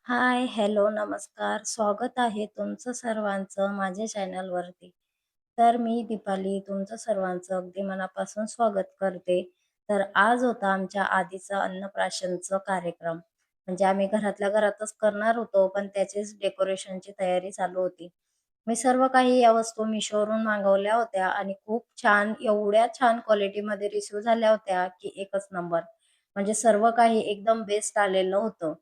हाय, hello, नमस्कार. स्वागत आहे तुमचं सर्वांचं माझ्या चॅनलवरती. तर मी दीपाली तुमचं सर्वांचं अगदी मनापासून स्वागत करते. तर आज होता आमच्या आधीचा अन्नप्राशनचा कार्यक्रम. म्हणजे आम्ही घरातल्या घरातच करणार होतो, पण त्याचीच डेकोरेशनची तयारी चालू होती. मी सर्व काही या वस्तू Meeshoवरून मागवल्या होत्या आणि खूप छान, एवढ्या छान क्वालिटीमध्ये रिसीव्ह झाल्या होत्या, की एकच नंबर. म्हणजे सर्व काही एकदम बेस्ट आलेलं होतं.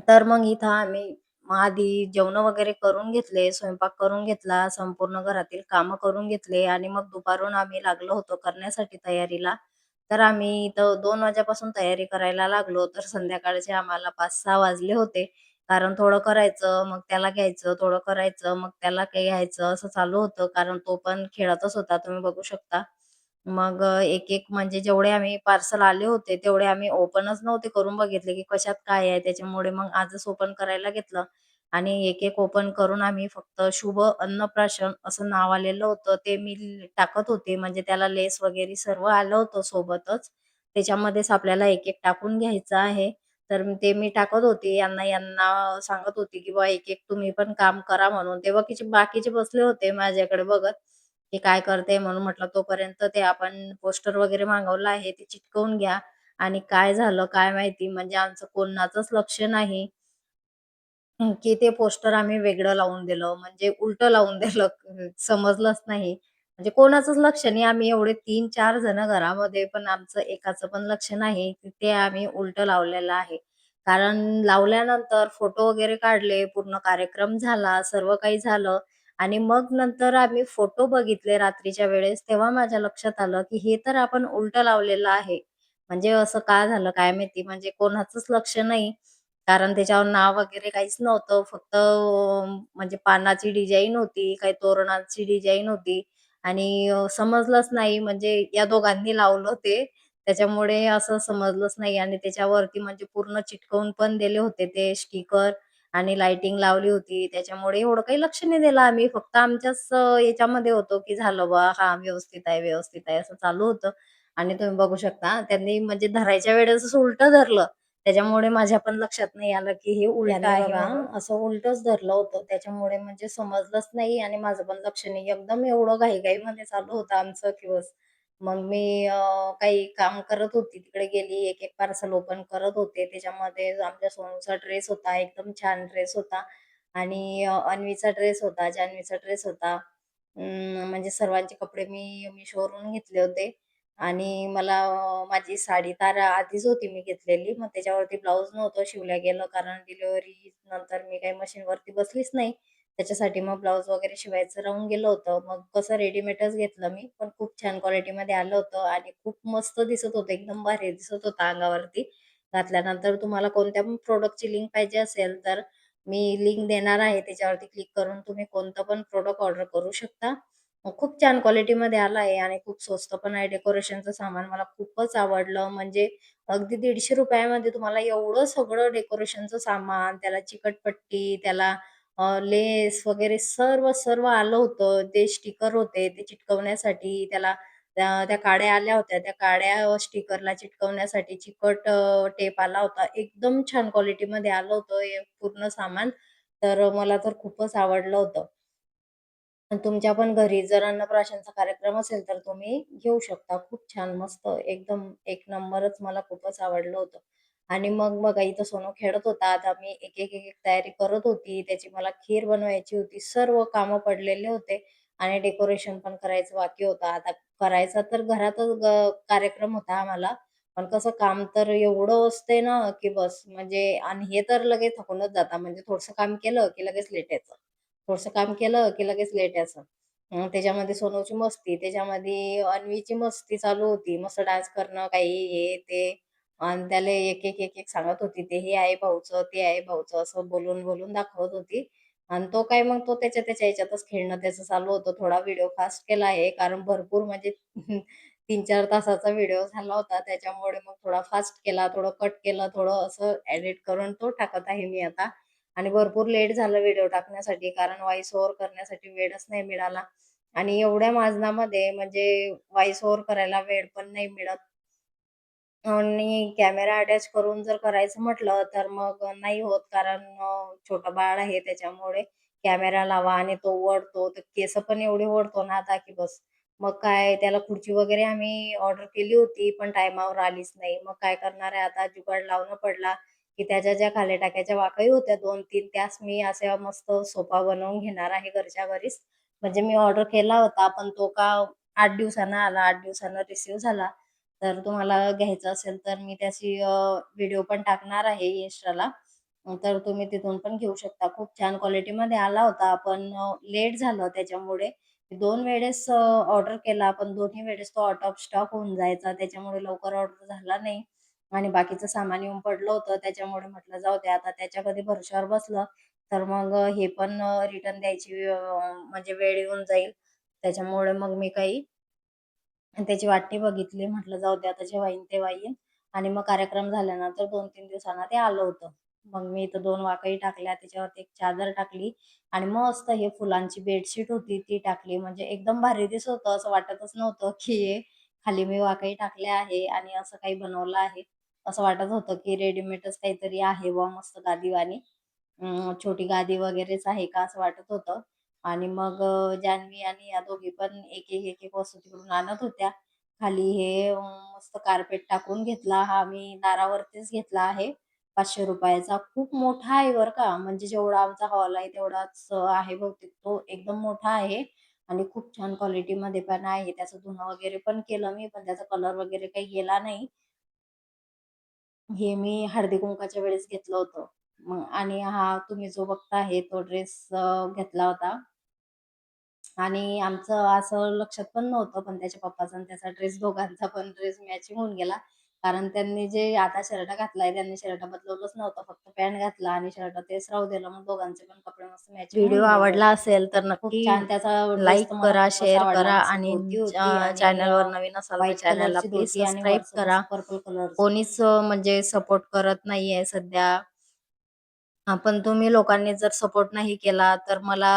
तर मग इथं आम्ही आधी जेवणं वगैरे करून घेतले, स्वयंपाक करून घेतला, संपूर्ण घरातील कामं करून घेतले आणि मग दुपारून आम्ही लागलो होतो करण्यासाठी तयारीला. तर आम्ही इथं 2 वाजेपासून तयारी करायला लागलो, तर संध्याकाळचे आम्हाला 5-6 वाजले होते. कारण थोडं करायचं, मग त्याला घ्यायचं, थोडं करायचं, मग त्याला काही घ्यायचं, असं चालू होतं. कारण तो पण खेळतच होता, तुम्ही बघू शकता. मग एक-एक म्हणजे जेवढे आम्ही पार्सल आले होते, तेवढे आम्ही ओपनच नव्हते करून बघितले, की कशात काय आहे. त्याच्यामुळे मग आजच ओपन करायला घेतलं आणि एक-एक ओपन करून आम्ही फक्त शुभ अन्नप्राशन असं नाव आलेलं होतं, ते मी टाकत होते. म्हणजे त्याला लेस वगैरे सर्व आलं होतं सोबतच. त्याच्यामध्येच आपल्याला एक-एक टाकून घ्यायचं आहे. तर ते मी टाकत होते. यांना यांना सांगत होते, की "बुवा एक-एक तुम्ही पण काम करा" म्हणून. तेव्हा बाकीचे बसले होते माझ्याकडे बघत. की काय करते म्हणून म्हटलं तोपर्यंत ते आपण पोस्टर वगैरे मागवलं आहे ते चिटकवून घ्या आणि काय झालं काय माहिती म्हणजे आमचं कोणाचंच लक्ष नाही. की ते पोस्टर आम्ही वेगळं लावून दिलं, म्हणजे उलटं लावून दिलं. समजलंच नाही. म्हणजे कोणाचंच लक्ष नाही. आम्ही एवढे 3-4 जण घरामध्ये, पण आमचं एकाचं पण लक्ष नाही. ते आम्ही उलटं लावलेलं आहे. कारण लावल्यानंतर फोटो वगैरे काढले, पूर्ण कार्यक्रम झाला, सर्व काही झालं आणि मग नंतर आम्ही फोटो बघितले रात्रीच्या वेळेस, तेव्हा माझ्या लक्षात आलं, की हे तर आपण उलटं लावलेलं आहे. म्हणजे असं का झालं काय माहिती? म्हणजे कोणाचंच लक्ष नाही. कारण त्याच्यावर नाव वगैरे काहीच नव्हतं. फक्त म्हणजे पानाची डिझाइन होती, काही तोरणाची डिझाइन होती आणि समजलंच नाही म्हणजे या दोघांनी लावलं ते. त्याच्यामुळे असं समजलंच नाही आणि त्याच्यावरती म्हणजे पूर्ण चिटकवून पण दिले होते ते स्टिकर आणि लाइटिंग लावली होती. त्याच्यामुळे एवढं काही लक्ष नाही दिलं आम्ही. फक्त आमच्याच याच्यामध्ये होतो, की झालं बा हां, व्यवस्थित आहे, व्यवस्थित आहे असं चालू होतं आणि तुम्ही बघू शकता त्यांनी म्हणजे धरायच्या वेळेस असं उलटं धरलं. त्याच्यामुळे माझ्या पण लक्षात नाही आलं, की हे उलटं आहे बघा म्हणून. असं उलटंच धरलं होतं. त्याच्यामुळे म्हणजे समजलंच नाही आणि माझं पण लक्ष नाही. एकदम एवढं घाई-घाईमध्ये चालू होतं आमचं, की बस. मग मी काही काम करत होती. तिकडे गेली, एक-एक पार्सल ओपन करत होते. त्याच्यामध्ये आमच्या सोनूचा ड्रेस होता. एकदम छान ड्रेस होता आणि अन्वीचा ड्रेस होता, जान्हवीचा ड्रेस होता. म्हणजे सर्वांचे कपडे मी Meeshoवरून घेतले होते. आणि मला माझी साडी तर आधीच होती मी घेतलेली. मग त्याच्यावरती ब्लाउज नव्हतं शिवल्या गेलं कारण डिलिव्हरी नंतर मी काही मशीनवरती बसलीच नाही. त्याच्यासाठी मग ब्लाउज वगैरे शिवायचं राहून गेलं होतं. मग कसं रेडीमेडच घेतलं मी, पण खूप छान क्वालिटीमध्ये आलं होतं आणि खूप मस्त दिसत होतं. एकदम भारी दिसत होतं अंगावरती घातल्यानंतर. तुम्हाला कोणत्या पण प्रॉडक्टची लिंक पाहिजे असेल, तर मी लिंक देणार आहे. त्याच्यावरती क्लिक करून तुम्ही कोणतं पण प्रॉडक्ट ऑर्डर करू शकता. खूप छान क्वालिटीमध्ये आला आहे आणि खूप स्वस्त पण आहे. डेकोरेशनचं सामान मला खूपच आवडलं. म्हणजे अगदी ₹150 मध्ये तुम्हाला एवढं सगळं डेकोरेशनचं सामान, त्याला चिकटपट्टी, त्याला लेस वगैरे सर्व आलं होतं. ते स्टिकर होते ते चिटकवण्यासाठी त्याला त्या काड्या आल्या होत्या. त्या काड्या स्टिकरला चिटकवण्यासाठी चिकट टेप आला होता. एकदम छान क्वालिटीमध्ये आलं होतं हे पूर्ण सामान. तर मला तर खूपच आवडलं होतं. आणि तुमच्या पण घरी जर अन्नप्राशनचा कार्यक्रम असेल, तर तुम्ही घेऊ शकता. खूप छान मस्त एकदम एक नंबरच मला खूपच आवडलं होतं. आणि मग बघा इथं सोनू खेळत होता. आता मी एक-एक तयारी करत होती. त्याची मला खीर बनवायची होती. सर्व कामं पडलेले होते आणि डेकोरेशन पण करायचं बाकी होतं. आता करायचा तर घरातच कार्यक्रम होता आम्हाला. पण कसं काम तर एवढं असते ना, की बस म्हणजे आणि हे तर लगेच थकूनच जातात. म्हणजे थोडंसं काम केलं, की लगेच लेटायचं. थोडंसं काम केलं, की लगेच लेटायचं. त्याच्यामध्ये सोनूची मस्ती, त्याच्यामध्ये अन्वीची मस्ती चालू होती. मस्त डान्स करणं, काही हे ते आणि त्याला एक-एक सांगत होती, "ते हे आहे भाऊचं, ते आहे भाऊचं" असं बोलून दाखवत होती. आणि तो काय मग तो त्याच्या ह्याच्यातच खेळणं त्याचं चालू होतं. थोडा व्हिडिओ फास्ट केला आहे, कारण भरपूर म्हणजे 3-4 तासाचा व्हिडिओ झाला होता. त्याच्यामुळे मग थोडा फास्ट केला, थोडं कट केलं, थोडं असं एडिट करून तो टाकत आहे मी आता. आणि भरपूर लेट झालं व्हिडिओ टाकण्यासाठी कारण व्हॉईस ओव्हर करण्यासाठी वेळच नाही मिळाला आणि एवढ्या माजनामध्ये म्हणजे व्हॉईस ओव्हर करायला वेळ पण नाही मिळत. आणि कॅमेरा अटॅच करून जर करायचं म्हटलं, तर मग नाही होत कारण छोटं बाळ आहे त्याच्यामुळे कॅमेरा लावा आणि तो ओढतो. तर केसं पण एवढे ओढतो ना आता की बस. मग काय त्याला खुर्ची वगैरे आम्ही ऑर्डर केली होती, पण टाईमावर आलीच नाही. मग काय करणार आहे आता जुगाड लावणं पडला, की त्याच्या ज्या खाली टाकायच्या वाकही होत्या 2-3 त्याच मी अशा मस्त सोफा बनवून घेणार आहे घरच्या घरीच. म्हणजे मी ऑर्डर केला होता, पण तो का 8 दिवसानं आला. 8 दिवसानं रिसीव्ह झाला. तर तुम्हाला घ्यायचं असेल तर मी त्याची व्हिडिओ पण टाकणार आहे Instaला. तर तुम्ही तिथून पण घेऊ शकता. खूप छान क्वालिटीमध्ये आला होता. पण लेट झालं त्याच्यामुळे. 2 वेळेस ऑर्डर केला, पण दोन्ही वेळेस तो आउट ऑफ स्टॉक होऊन जायचा. त्याच्यामुळे लवकर ऑर्डर झाला नाही आणि बाकीचं सामान येऊन पडलं होतं. त्याच्यामुळे म्हटलं जाऊ द्या आता त्याच्या कधी भरवशावर बसलं, तर मग हे पण रिटर्न द्यायची म्हणजे वेळ येऊन जाईल. त्याच्यामुळे मग मी काही आणि त्याची वाट बघितली. म्हटलं जाऊ दे आता जेव्हा येईन तेव्हा येईन आणि मग कार्यक्रम झाल्यानंतर 2-3 दिवसांना ते आलं होतं. मग मी इथं 2 वाकई टाकल्या, त्याच्यावरती एक चादर टाकली आणि मस्त हे फुलांची बेडशीट होती ती टाकली. म्हणजे एकदम भारी दिसत होतं. असं वाटतच नव्हतं, की हे खाली मी वाकई टाकल्या आहे आणि असं काही बनवलं आहे. असं वाटत होतं, की रेडीमेडच काहीतरी आहे बुवा मस्त गादीवानी. छोटी गादी वगैरेच आहे का असं वाटत होतं. आणि मग जान्हवी आणि या दोघी पण एक वस्तू तिकडून आणत होत्या. खाली हे मस्त कार्पेट टाकून घेतला. हा मी दारावरतीच घेतला आहे. ₹500 चा. खूप मोठा आहे बरं का. म्हणजे जेवढा आमचा हॉल आहे तेवढाच आहे बहुतेक. तो एकदम मोठा आहे आणि खूप छान क्वालिटीमध्ये पण आहे. त्याचं धुणं वगैरे पण केलं मी, पण त्याचा कलर वगैरे काही गेला नाही. हे मी हळदी-कुंकवाच्या वेळेस घेतलं होतं. मग आणि हा तुम्ही जो बघता तो ड्रेस घेतला होता. आणि आमचं असं लक्षात पण नव्हतं, पण त्याच्या पप्पाचा आणि त्याचा ड्रेस दोघांचा पण ड्रेस मॅचिंग होऊन गेला. कारण त्यांनी जे आता शर्ट घातलाय, त्यांनी शर्ट बदलवलंच नव्हतं. फक्त पॅन्ट घातला आणि शर्ट तेच राहू दिलं. मग दोघांचे पण कपडे मस्त मॅचिंग व्हिडिओ व्हिडिओ होऊन गेले आवडला होते. असेल तर खूप नक्की छान त्याचा ड्रेस लाईक तर मला करा, खूपच शेअर आवडला. करा मस्त आणि धोती होती आणि चॅनलवर नवीन असाल तर व्हाईट चॅनलला कलरची प्लीज धोती आणि सबस्क्राईब वरचं करा. मस्त पर्पल कलरचं. कोणीच म्हणजे सपोर्ट करत नाहीये सध्या. पण तुम्ही लोकांनी जर सपोर्ट नाही केला, तर मला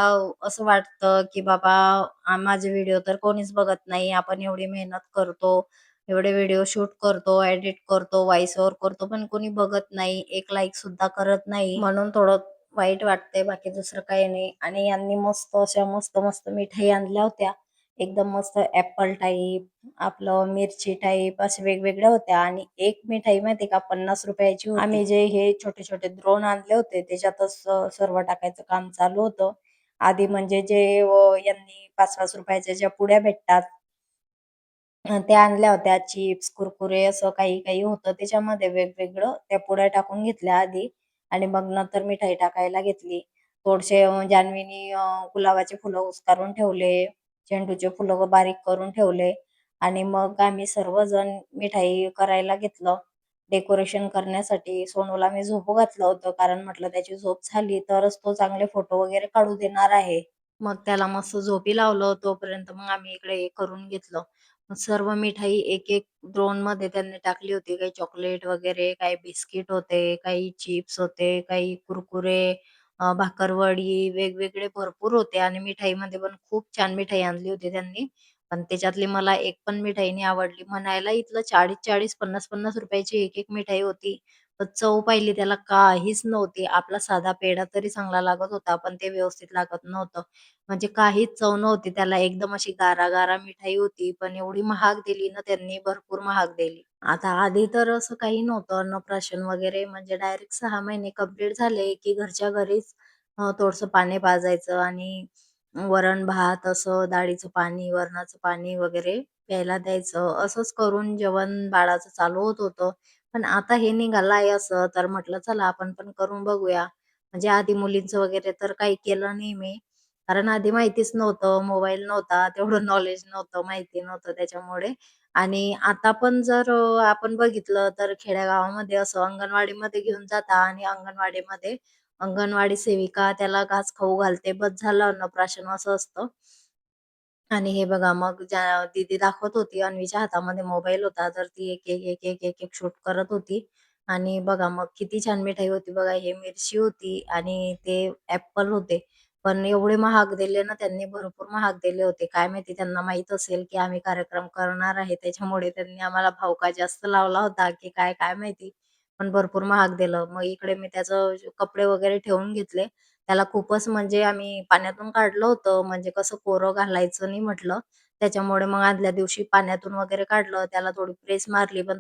असं वाटतं, की बाबा माझे व्हिडिओ तर कोणीच बघत नाही. आपण एवढी मेहनत करतो, एवढे व्हिडिओ शूट करतो, एडिट करतो, व्हॉईस ओव्हर करतो, पण कोणी बघत नाही. एक लाईक सुद्धा करत नाही. म्हणून थोडं वाईट वाटतंय, बाकी दुसरं काही नाही. आणि यांनी मस्त अशा मस्त-मस्त मिठाई आणल्या होत्या. एकदम मस्त ॲपल टाइप, आपलं मिरची टाइप अशा वेगवेगळ्या होत्या आणि एक मिठाई माहिती का ₹50 ची होती. आम्ही जे हे छोटे-छोटे द्रोण आणले होते त्याच्यातच सर्व टाकायचं काम चालू होतं. आधी म्हणजे जे यांनी ₹5-5 ज्या पुड्या भेटतात त्या आणल्या होत्या. चिप्स, कुरकुरे असं काही-काही होतं त्याच्यामध्ये वेगवेगळं. त्या पुड्या टाकून घेतल्या आधी आणि मग नंतर मिठाई टाकायला घेतली. थोडेसे जान्हवीनी गुलाबाचे फुलं उचकारून ठेवले, झेंडूचे फुलं बारीक करून ठेवले आणि मग आम्ही सर्वजण मिठाई करायला घेतलं. डेकोरेशन करण्यासाठी सोनूला मी झोपू घातलं होतं, कारण म्हटलं त्याची झोप झाली तरच तो चांगले फोटो वगैरे काढू देणार आहे. मग त्याला मस्त झोपी लावलं. तोपर्यंत मग आम्ही इकडे हे करून घेतलं. मग सर्व मिठाई एक-एक द्रोणमध्ये त्यांनी टाकली होती. काही चॉकलेट वगैरे, काही बिस्किट होते, काही चिप्स होते, काही कुरकुरे, भाकरवडी वेगवेगळे भरपूर होते आणि मिठाईमध्ये पण खूप छान मिठाई आणली होती त्यांनी. पण त्याच्यातली मला एक पण मिठाई नाही आवडली. म्हणायला इथलं 40-40, 50-50 ची एक-एक मिठाई होती. पण चव पाहिली त्याला काहीच नव्हती. आपला साधा पेढा तरी चांगला लागत होता, पण ते व्यवस्थित लागत नव्हतं. म्हणजे काहीच चव नव्हती त्याला. एकदम अशी गारा-गारा मिठाई होती, पण एवढी महाग दिली ना त्यांनी, भरपूर महाग दिली. आता आधी तर असं काही नव्हतं अन्नप्राशन वगैरे, म्हणजे डायरेक्ट 6 महिने कंप्लीट झाले, की घरच्या घरीच थोडंसं पाणी पाजायचं आणि वरण-भात असं डाळीचं पाणी, वरणाचं पाणी वगैरे प्यायला द्यायचं. असंच करून जेवण बाळाचं चालू होत होतं. पण आता हे निघालं आहे असं, तर म्हटलं चला आपण पण करून बघूया. म्हणजे आधी मुलींचं वगैरे तर काही केलं नाही मी. कारण आधी माहितीच नव्हतं, मोबाईल नव्हता, तेवढं नॉलेज नव्हतं, माहिती नव्हतं त्याच्यामुळे. आणि आता पण जर आपण बघितलं तर खेड्यागावामध्ये असं अंगणवाडीमध्ये घेऊन जाता आणि अंगणवाडीमध्ये अंगणवाडी सेविका त्याला घास खाऊ घालते, बस झालं अन्नप्राशन असं असतं. आणि हे बघा मग ज्या दीदी दाखवत होती, अन्वीच्या हातामध्ये मोबाईल होता, तर ती एक शूट करत होती. आणि बघा मग किती छान मिठाई होती बघा. हे मिरची होती आणि ते ॲपल होते. पण एवढे महाग दिले ना त्यांनी, भरपूर महाग दिले होते. काय माहिती त्यांना माहीत असेल, की आम्ही कार्यक्रम करणार आहे त्याच्यामुळे त्यांनी आम्हाला भाव का जास्त लावला होता, की काय काय माहिती. पण भरपूर महाग दिलं. मग इकडे मी त्याचं कपडे वगैरे ठेवून घेतले. त्याला खूपच म्हणजे आम्ही पाण्यातून काढलं होतं, म्हणजे कसं कोरं घालायचं नाही म्हटलं. त्याच्यामुळे मग आदल्या दिवशी पाण्यातून वगैरे काढलं. त्याला थोडी प्रेस मारली, पण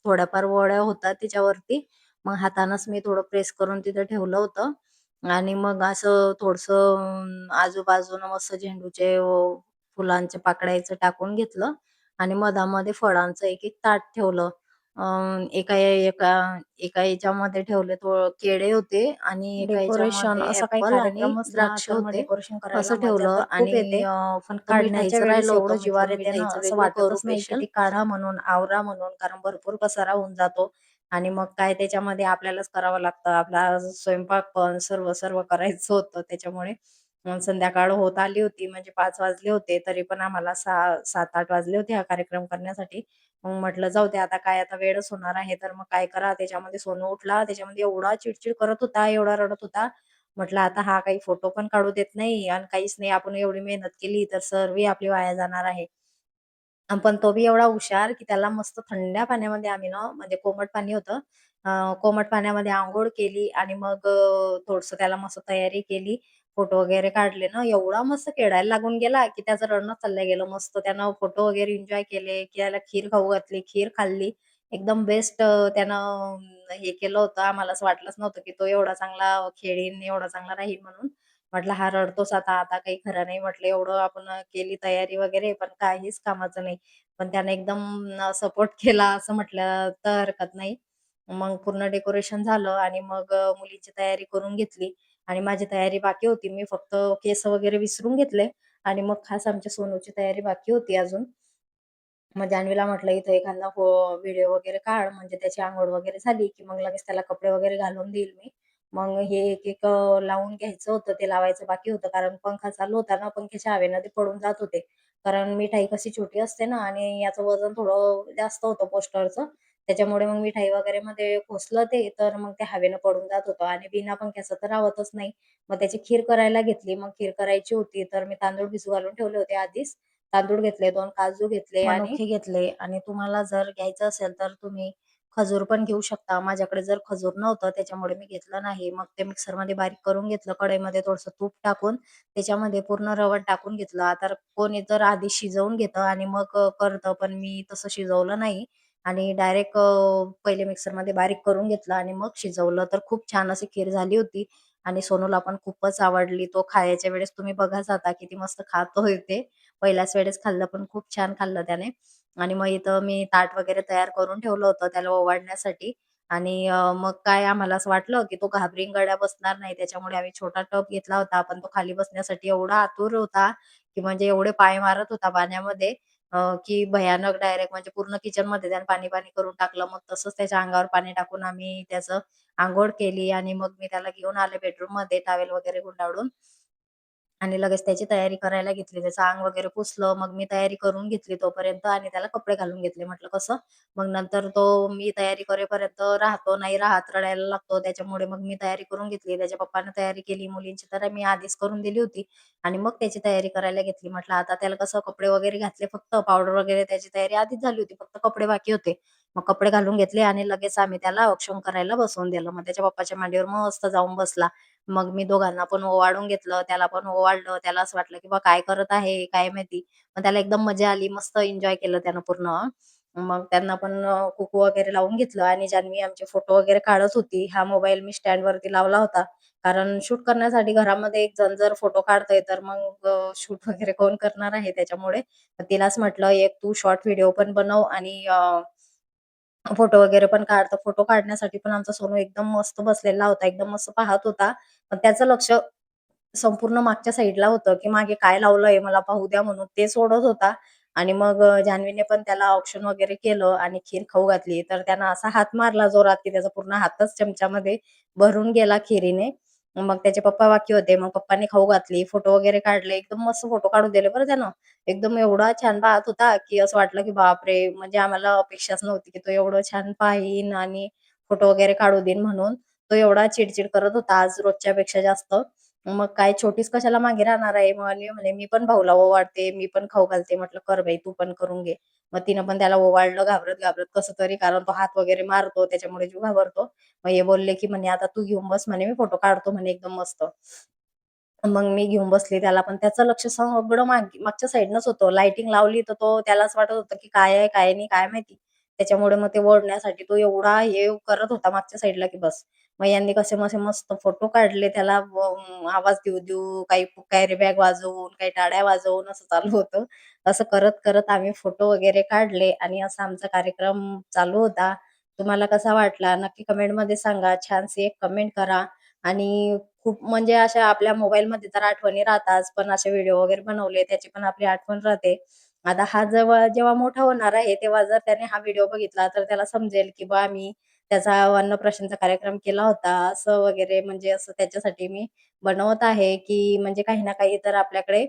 थोड्याफार वळ्या होत्या त्याच्यावरती. मग हातानंच मी थोडं प्रेस करून तिथं ठेवलं होतं. आणि मग असं थोडंसं आजूबाजूनं मस्त झेंडूचे फुलांच्या पाकळ्याचं टाकून घेतलं आणि मधामध्ये फळांचं एक-एक ताट ठेवलं. अ, एका एका एका याच्यामध्ये ठेवले केळे होते आणि एका डेकोरेशन याच्यामध्ये असा काही ॲपल आणि कार्यक्रम असला द्राक्ष तर मग होते. डेकोरेशन करायला असं मजा ठेवलं तर खूप आणि येते. पण फक्त काढण्याच्या मिठाईचं वेळेस राहिलं एवढं होतं. जिवार म्हटलं येते ना, मिठाईचं असं वेगळं करू वाटतच नाही स्पेशल. किती काढा म्हणून, आवरा म्हणून, कारण भरपूर पसारा होऊन जातो आणि मग काय त्याच्यामध्ये आपल्यालाच करावं लागतं. आपला स्वयंपाक पण सर्व करायचं होतं त्याच्यामुळे संध्याकाळ होत आली होती म्हणजे 5 वाजले होते. तरी पण आम्हाला 7-8 वाजले होते हा कार्यक्रम करण्यासाठी. मग म्हटलं जाऊ दे आता काय आता वेळच होणार आहे, तर मग काय करा. त्याच्यामध्ये सोनू उठला. त्याच्यामध्ये एवढा चिडचिड करत होता, एवढा रडत होता. म्हटलं आता हा काही फोटो पण काढू देत नाही आणि काहीच नाही. आपण एवढी मेहनत केली तर सर्व आपली वाया जाणार आहे. पण तो बी एवढा हुशार, की त्याला मस्त थंड्या पाण्यामध्ये आम्ही ना म्हणजे कोमट पाणी होतं. कोमट पाण्यामध्ये अंघोळ केली आणि मग थोडंसं त्याला मस्त तयारी केली. फोटो वगैरे काढले ना, एवढा मस्त खेळायला लागून गेला, की त्याचं रडणं चाललं गेलं. मस्त त्यानं फोटो वगैरे एन्जॉय केले, की त्याला खीर खाऊ घातली, खीर खाल्ली. एकदम बेस्ट त्यानं हे केलं होतं. आम्हाला असं वाटलंच नव्हतं, की तो एवढा चांगला खेळीन, एवढा चांगला राहील म्हणून. म्हटलं हा रडतोच आता, आता काही खरं नाही. म्हटलं एवढं आपण केली तयारी वगैरे, पण काहीच कामाचं नाही. पण त्याने एकदम सपोर्ट केला असं म्हटलं तर हरकत नाही. मग पूर्ण डेकोरेशन झालं आणि मग मुलीची तयारी करून घेतली आणि माझी तयारी बाकी होती. मी फक्त केस वगैरे विसरून घेतले आणि मग खास आमच्या सोनूची तयारी बाकी होती अजून. मग जान्हवीला म्हटलं, "इथं एखादा व्हिडिओ वगैरे काढ, म्हणजे त्याची अंघोळ वगैरे झाली, की मग लगेच त्याला कपडे वगैरे घालून देईल मी." मग हे एक-एक लावून घ्यायचं होतं, ते लावायचं बाकी होतं. कारण पंखा चालू होता ना, पंख्याच्या हवेनं ते पडून जात होते. कारण मिठाई कशी छोटी असते ना आणि याचं वजन थोडं जास्त होतं पोस्टरचं. त्याच्यामुळे मग मिठाई वगैरेमध्ये खोसलं ते, तर मग ते हवेनं पडून जात होतं आणि बिना पंख्याचं तर राहतच नाही. मग त्याची खीर करायला घेतली. मग खीर करायची होती, तर मी तांदूळ भिजू घालून ठेवले होते आधीच. तांदूळ घेतले, 2 काजू घेतले आणि मनुके घेतले आणि तुम्हाला जर घ्यायचं असेल तर तुम्ही खजूर पण घेऊ शकता. माझ्याकडे जर खजूर नव्हतं त्याच्यामुळे मी घेतलं नाही. मग ते मिक्सरमध्ये बारीक करून घेतलं. कढईमध्ये थोडंसं तूप टाकून त्याच्यामध्ये पूर्ण रवा टाकून घेतलं. आता कोणी तर आधी शिजवून घेतं आणि मग करतं, पण मी तसं शिजवलं नाही आणि डायरेक्ट पहिले मिक्सरमध्ये बारीक करून घेतलं आणि मग शिजवलं. तर खूप छान अशी खीर झाली होती आणि सोनूला पण खूपच आवडली. तो खायच्या वेळेस तुम्ही बघाच आता किती मस्त खातोय ते. पहिल्याच वेळेस खाल्लं, पण खूप छान खाल्लं त्याने. आणि मग इथं मी ताट वगैरे तयार करून ठेवलं होतं त्याला ओवाळण्यासाठी आणि मग काय आम्हाला असं वाटलं, की तो घाबरीन गड्या बसणार नाही. त्याच्यामुळे आम्ही छोटा टब घेतला होता. पण तो खाली बसण्यासाठी एवढा आतुर होता, की म्हणजे एवढे पाय मारत होता पाण्यामध्ये की भयानक डायरेक्ट म्हणजे पूर्ण किचनमध्ये त्याने पाणी-पाणी करून टाकलं. मग तसंच त्याच्या अंगावर पाणी टाकून आम्ही त्याचं अंघोळ केली आणि मग मी त्याला घेऊन आले बेडरूममध्ये टॉवेल वगैरे गुंडाळून. आणि लगेच त्याची तयारी करायला घेतली. त्याचं अंग वगैरे पुसलं. मग मी तयारी करून घेतली तोपर्यंत आणि त्याला कपडे घालून घेतले. म्हटलं कसं मग नंतर तो मी तयारी करेपर्यंत राहतो, नाही राहत, रडायला लागतो. त्याच्यामुळे मग मी तयारी करून घेतली. त्याच्या पप्पानं तयारी केली मुलींची तर मी आधीच करून दिली होती आणि मग त्याची तयारी करायला घेतली. म्हटलं आता त्याला कसं कपडे वगैरे घातले फक्त पावडर वगैरे त्याची तयारी आधीच झाली होती. फक्त कपडे बाकी होते. मग कपडे घालून घेतले आणि लगेच आम्ही त्याला औक्षण करायला बसवून दिलं. मग त्याच्या पप्पाच्या मांडीवर मस्त जाऊन बसला. मग मी दोघांना पण ओवाळून घेतलं, त्याला पण ओवाळलं. त्याला असं वाटलं, की बा काय करत आहे, काय माहिती. पण त्याला एकदम मजा आली. मस्त एन्जॉय केलं त्यानं पूर्ण. मग त्यांना पण कुंकू वगैरे लावून घेतलं आणि जान्हवी आमचे फोटो वगैरे काढत होती. हा मोबाईल मी स्टँडवरती लावला होता. कारण शूट करण्यासाठी घरामध्ये एक जण जर फोटो काढतंय, तर मग शूट वगैरे कोण करणार आहे त्याच्यामुळे. मग तिलाच म्हटलं, "एक तू शॉर्ट व्हिडिओ पण बनव आणि फोटो वगैरे पण काढ." तर फोटो काढण्यासाठी पण आमचा सोनू एकदम मस्त बसलेला होता. एकदम मस्त पाहत होता. पण त्याचं लक्ष संपूर्ण मागच्या साईडला होतं, की मागे काय लावलंय मला पाहू द्या म्हणून ते सोडत होता. आणि मग जान्हवीने पण त्याला औक्षण वगैरे केलं आणि खीर खाऊ घातली. तर त्यानं असा हात मारला जोरात, की त्याचा पूर्ण हातच चमच्यामध्ये भरून गेला खिरीने. मग त्याचे पप्पा बाकी होते. मग पप्पांनी खाऊ घातली, फोटो वगैरे काढले. एकदम मस्त फोटो काढून दिले बरं त्यानं. एकदम एवढा छान पाहत होता, की असं वाटलं, की बापरे! म्हणजे आम्हाला अपेक्षाच नव्हती, की तो एवढं छान पाहीन आणि फोटो वगैरे काढू देईन म्हणून. तो एवढा चिड करत होता आज रोजच्यापेक्षा जास्त. मग काय छोटीच कशाला मागे राहणार आहे? मग आणि म्हणे, "मी पण भाऊला ओवाळते, मी पण खाऊ घालते." म्हटलं, "कर बाई, तू पण करून घे." मग तिनं पण त्याला ओवाळलं घाबरत-घाबरत कसं तरी, कारण तो हात वगैरे मारतो त्याच्यामुळे जीव घाबरतो. मग हे बोलले, की म्हणे, "आता तू घेऊन बस," म्हणे, "मी फोटो काढतो," म्हणे, "एकदम मस्त." मग मी घेऊन बसले त्याला, पण त्याचं लक्ष सगळं मागच्या साइडनंच होतं. लाइटिंग लावली तर तो त्यालाच वाटत होतं, की काय आहे, काय नाही, काय माहिती. त्याच्यामुळे मग ते ओढण्यासाठी तो एवढा हे करत होता मागच्या साइडला, की बस. मग यांनी कसेबसे मस्त फोटो काढले. त्याला आवाज देऊ-देऊ, काही कॅरी बॅग वाजवून, काही टाळ्या वाजवून असं चालू होतं. असं करत-करत आम्ही फोटो वगैरे काढले आणि असा आमचा कार्यक्रम चालू होता. तुम्हाला कसा वाटला नक्की कमेंटमध्ये सांगा. छानशी एक कमेंट करा आणि खूप म्हणजे अशा आपल्या मोबाईलमध्ये तर आठवणी राहतात, पण असे व्हिडिओ वगैरे बनवले त्याची पण आपली आठवण राहते. आता हा जेव्हा जेव्हा मोठा होणार आहे, तेव्हा जर त्याने हा व्हिडिओ बघितला, तर त्याला समजेल, की बा मी त्याचा अन्नप्राशनचा कार्यक्रम केला होता, असं वगैरे म्हणजे असं त्याच्यासाठी मी बनवत आहे, की म्हणजे काही ना काही तर आपल्याकडे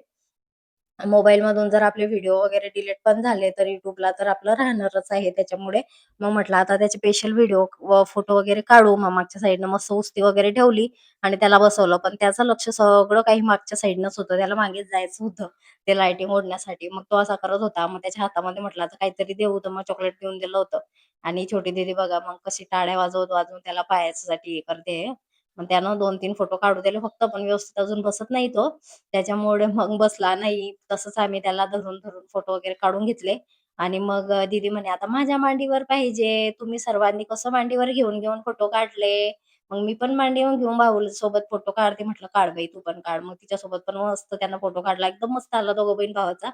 मोबाईलमधून जर आपले व्हिडिओ वगैरे डिलीट पण झाले, तर YouTubeला तर आपलं राहणारच आहे. त्याच्यामुळे मग म्हटलं आता त्याचे स्पेशल व्हिडिओ व फोटो वगैरे काढू. मग मागच्या साइडनं मस्त उस्ती वगैरे ठेवली आणि त्याला बसवलं. पण त्याचं लक्ष सगळं काही मागच्या साइडनंच होतं. त्याला मागेच जायचं होतं ते लाइटिंग ओढण्यासाठी. मग तो असा करत होता. मग त्याच्या हातामध्ये म्हटलं आता काहीतरी देऊ, तर मग चॉकलेट देऊन दिलं होतं. आणि छोटी दीदी बघा मग कशी टाळ्या वाजवत-वाजवून त्याला पायासाठी हे करते. मग त्यानं 2-3 फोटो काढू दिले फक्त, पण व्यवस्थित अजून बसत नाही तो. त्याच्यामुळे मग बसला नाही. तसंच आम्ही त्याला धरून-धरून फोटो वगैरे काढून घेतले आणि मग दीदी म्हणे, "आता माझ्या मांडीवर पाहिजे. तुम्ही सर्वांनी कसं मांडीवर घेऊन-घेऊन फोटो काढले. मग मी पण मांडीवर घेऊन भाऊसोबत फोटो काढते." म्हटलं, "काढ बाई, तू पण काढ." मग तिच्यासोबत पण मस्त त्यानं फोटो काढला. एकदम मस्त आला दोघं बहीण-भावाचा.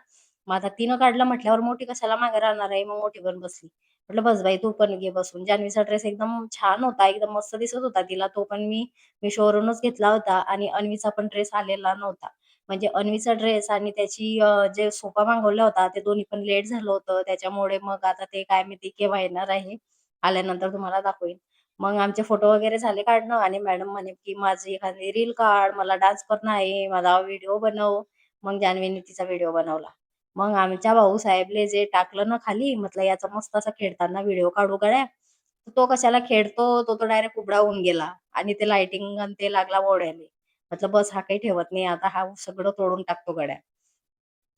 मग आता तिनं काढला म्हटल्यावर मोठी कशाला मागे राहणार आहे. मग मोठी पण बसली. म्हटलं, "बस बाई, तू पण घे बसून." जान्हवीचा ड्रेस एकदम छान होता. एकदम मस्त दिसत होता तिला. तो पण मी Meeshoवरूनच घेतला होता आणि अन्वीचा पण ड्रेस आलेला नव्हता. म्हणजे अन्वीचा ड्रेस आणि त्याची जे सोफा मागवला होता, ते दोन्ही पण लेट झालं होतं. त्याच्यामुळे मग आता ते काय माहिती केव्हा येणार आहे. आल्यानंतर तुम्हाला दाखवेन. मग आमचे फोटो वगैरे झाले काढणं आणि मॅडम म्हणे, की "माझी एखादी रील काढ, मला डान्स करणं आहे, माझा व्हिडिओ बनव." मग जान्हवीने तिचा व्हिडिओ बनवला. मग आमच्या भाऊसाहेबले जे टाकलं ना खाली, म्हटलं याचा मस्त असा खेळताना व्हिडिओ काढू गड्या. तो कशाला खेळतो, तो तर डायरेक्ट उघडा होऊन गेला आणि ते लाइटिंग आणि ते लागला ओढायला. म्हटलं बस हा काही ठेवत नाही आता, हा सगळं तोडून टाकतो गड्या.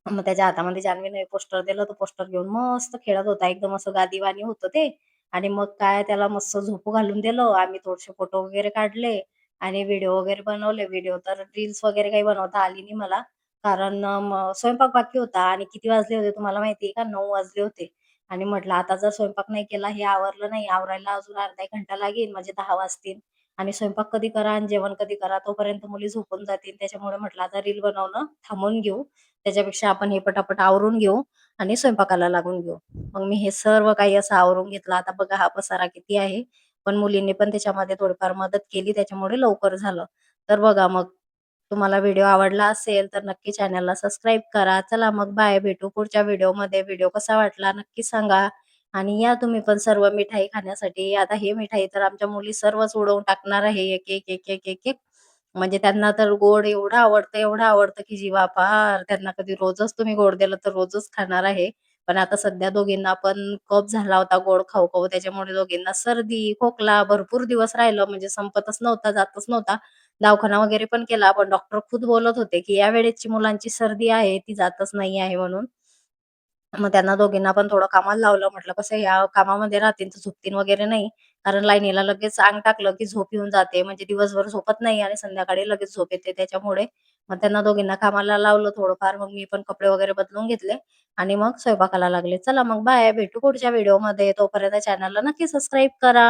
मग त्याच्या हातामध्ये जान्हवीने पोस्टर दिलं, तो पोस्टर घेऊन मस्त खेळत होता. एकदम असं गादीवानी होतं ते आणि मग काय त्याला मस्त झोपू घालून दिलं. आम्ही थोडेसे फोटो वगैरे काढले आणि व्हिडिओ वगैरे बनवले. व्हिडिओ तर रील्स वगैरे काही बनवता आली नाही मला. कारण स्वयंपाक बाकी होता आणि किती वाजले होते तुम्हाला माहिती आहे का? 9 वाजले होते आणि म्हटलं आता जर स्वयंपाक नाही केला, हे आवरलं नाही, आवरायला अजून अर्धा 1 घंटा लागेल, म्हणजे 10 वाजतील आणि स्वयंपाक कधी करा आणि जेवण कधी करा, तोपर्यंत मुली झोपून जातील. त्याच्यामुळे म्हटलं आता रील बनवणं थांबवून घेऊ. त्याच्यापेक्षा आपण हे पटापट आवरून घेऊ आणि स्वयंपाकाला लागून घेऊ. मग मी हे सर्व काही असं आवरून घेतलं. आता बघा हा पसारा किती आहे. पण मुलींनी पण त्याच्यामध्ये थोडीफार मदत केली त्याच्यामुळे लवकर झालं. तर बघा मग तुम्हाला व्हिडिओ आवडला असेल तर नक्की चॅनलला सबस्क्राईब करा. चला मग बाय. भेटू पुढच्या व्हिडिओमध्ये. व्हिडिओ कसा वाटला नक्की सांगा आणि या तुम्ही पण सर्व मिठाई खाण्यासाठी. आता हे मिठाई तर आमच्या मुली सर्वच उडवून टाकणार आहे एक, एक, एक, एक, एक, एक. म्हणजे त्यांना तर गोड एवढं आवडतं, की जीवापार. त्यांना कधी रोजच तुम्ही गोड दिलं तर रोजच खाणार आहे. पण आता सध्या दोघींना पण कफ झाला होता गोड खाऊ-खाऊ. त्याच्यामुळे दोघींना सर्दी, खोकला भरपूर दिवस राहिलं म्हणजे संपतच नव्हता, जातच नव्हता. दवाखाना वगैरे पण केला. पण डॉक्टर खुद बोलत होते, की "या वेळेसची मुलांची सर्दी आहे, ती जातच नाही आहे" म्हणून. मग त्यांना दोघींना पण थोडं कामाला लावलं. म्हटलं कसं ह्या कामामध्ये राहतील तर झोपतील वगैरे नाही. कारण लाईनीला लगेच अंग टाकलं, की झोप येऊन जाते. म्हणजे दिवसभर झोपत नाही आणि संध्याकाळी लगेच झोप येते त्याच्यामुळे. मग त्यांना दोघींना कामाला लावलं थोडंफार. मग मी पण कपडे वगैरे बदलून घेतले आणि मग स्वयंपाकाला लागले. चला मग बाय. भेटू पुढच्या व्हिडिओमध्ये. तोपर्यंत चॅनलला नक्की सबस्क्राईब करा.